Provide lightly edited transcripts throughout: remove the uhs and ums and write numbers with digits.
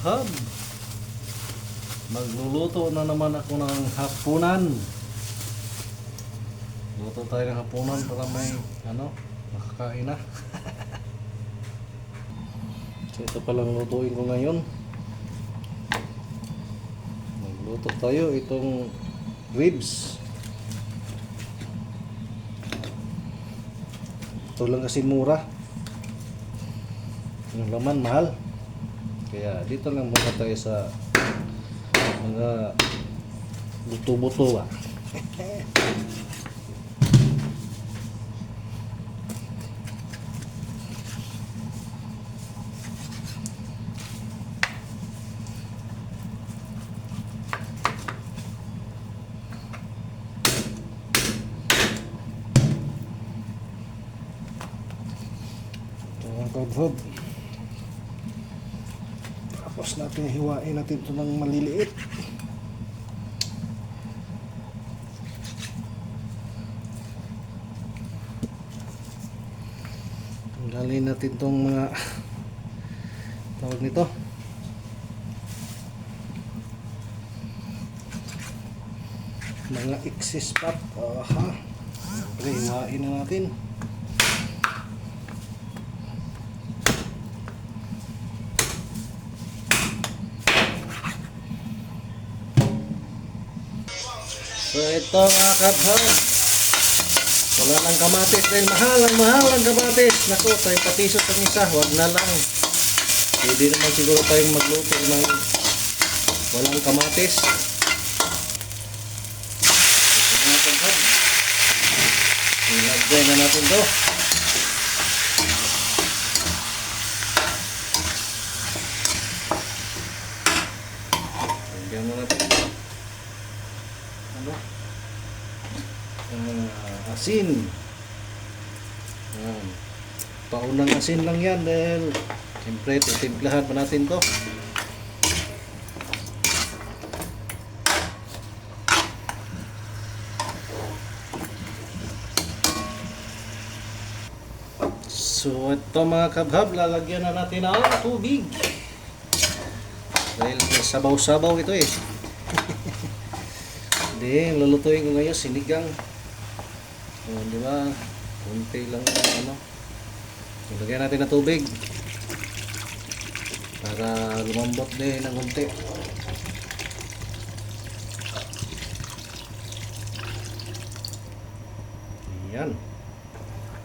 kabhab, magluluto na naman ako ng hapunan. Luto tayo ng hapunan para may makakain na. So ito palang lutuin ko ngayon. Magluto tayo itong ribs. Ito lang kasi mura. Yung laman mahal. Kaya dito lang muna tayo sa mga buto-buto ba. Kabhab. Tapos natin hiwain natin ito ng maliliit. Tanggalin natin itong mga tawag nito, mga excess fat. Siyempre hiwain na natin. So ito mga kabhab, wala ng kamatis dahil mahal ang kamatis. Naku, tayo patisot ang isa, wag na lang. Pwede naman siguro tayong magluto ng walang kamatis. Ito mga kabhab, ilagay na natin to. Lagyan na natin asin. Yan. Paunang asin lang yan dahil siyempre titimplahan pa natin to. So ito mga kabhab, lalagyan na natin ng tubig dahil may sabaw-sabaw ito eh. Hindi, lulutuin ko ngayon sinigang. Di ba? Kunti lang Lagyan natin ng tubig para lumambot din ng kunti. Ayan.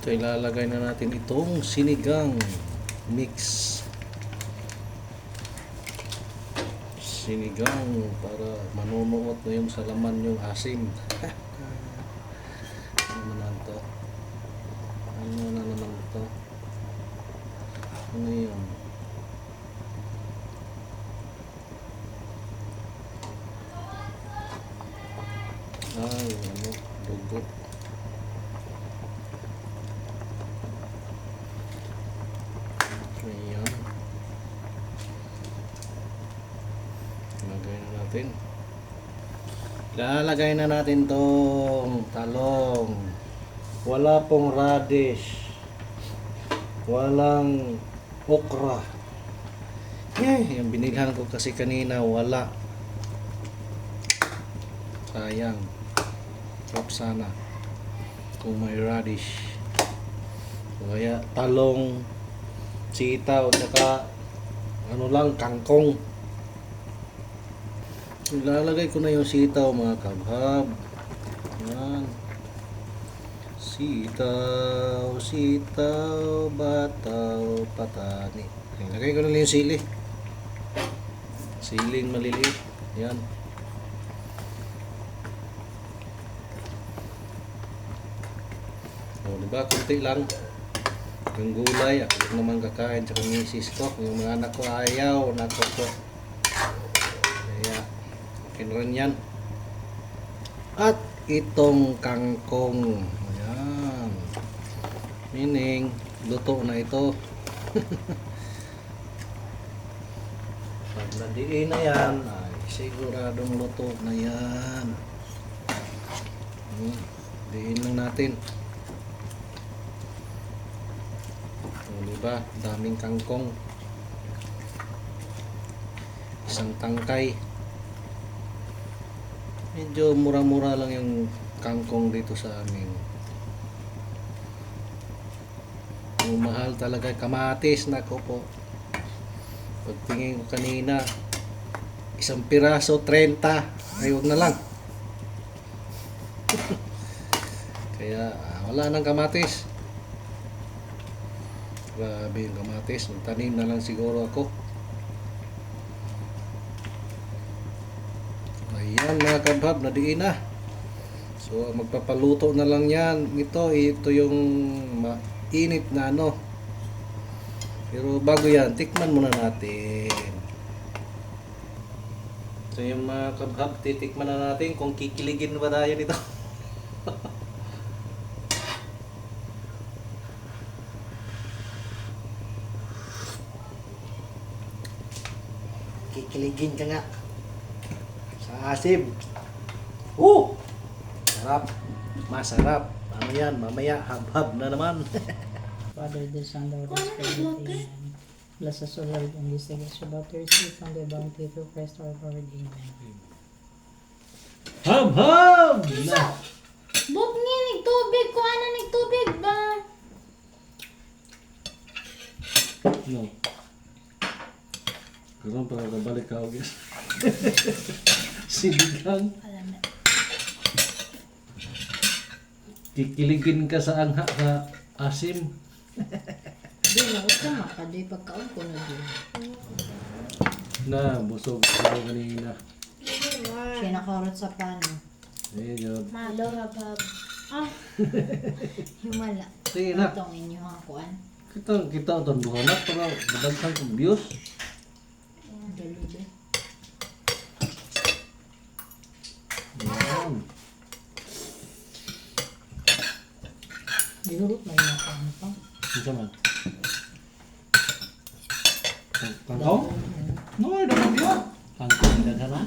So ilalagay na natin itong sinigang mix. Sinigang para manunuot na yung sa laman yung asim. Ano na naman ito? Ano yun? Dugo. Ayan. Lagay na natin. Lalagay na natin tong talong. Wala pong radish, walang okra. Yung binilhan ko kasi kanina wala. Sayang. Sarap sana kung may radish. Kaya talong, sitaw, saka kangkong. Ilalagay ko na yung sitaw mga kabhab. Yan. Sitaw, bataw, patani. Lagay ko na lang yung sili. Siling maliliit. Yan. Diba? Kunti lang. Yung gulay, ako lang naman kakain. Tsaka yung misis ko. Yung mga anak ko ayaw. Nako ko. Kaya, okay na rin yan. At itong kangkong. Meaning, luto na ito. Pag nadiin na yan, ay siguradong luto na yan. Diin lang natin. Diba? Daming kangkong. isang tangkay. Medyo mura-mura lang yung kangkong dito sa amin. Yung mahal talaga kamatis, nako po. Pagtingin ko kanina, isang piraso 30. Ay, wag na lang. Kaya wala nang kamatis. Grabe yung kamatis. Magtanim na lang siguro ako. Ayan mga kabhab, nadiin na. So magpapaluto na lang yan. Ito yung mainit na ano. Pero bago yan, tikman muna natin. So yung mga kabhab, titikman na natin kung kikiligin ba tayo nito. Kikiligin ka nga. Sa asim. Sarap. Masarap. Ano yan? Mamaya, hab-hab na naman. Father, the Son, the Holy Spirit, amen. Bless us, O Lord, and this thing is about to receive from the bounty through Christ our Lord, amen. Hab-hab! Bob nga, nagtubig ko. Ano nagtubig ba? No. Karoon para kabalik ka, guys. Sinigang. Alam na. Kikiligin ka sa angha sa asim. Di na, huwag ka makadoy pagkaon ko na din. Na, busog ako kanina. Kinakarot sa pano. Ayun. Malo, habab. Ah, Himala. Sige na. Itong inyo ang kuan. Kita itong buhanap para madaghan kong views. Galubi. Yan. Dihurot na yun ako. Ano pa? Isa man. Kangkong? No, dapat yun. Kangkong dan sana.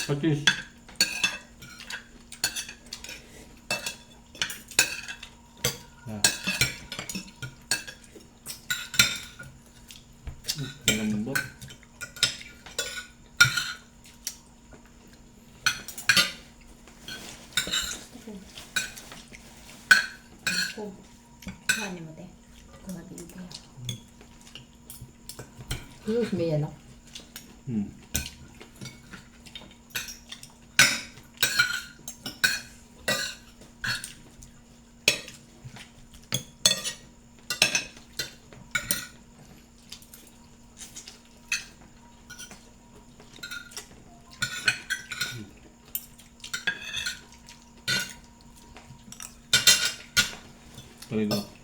Patis. Nah. Yang lembut. ano mo, te? Kumatilig ka. Sus, may ano? Palido.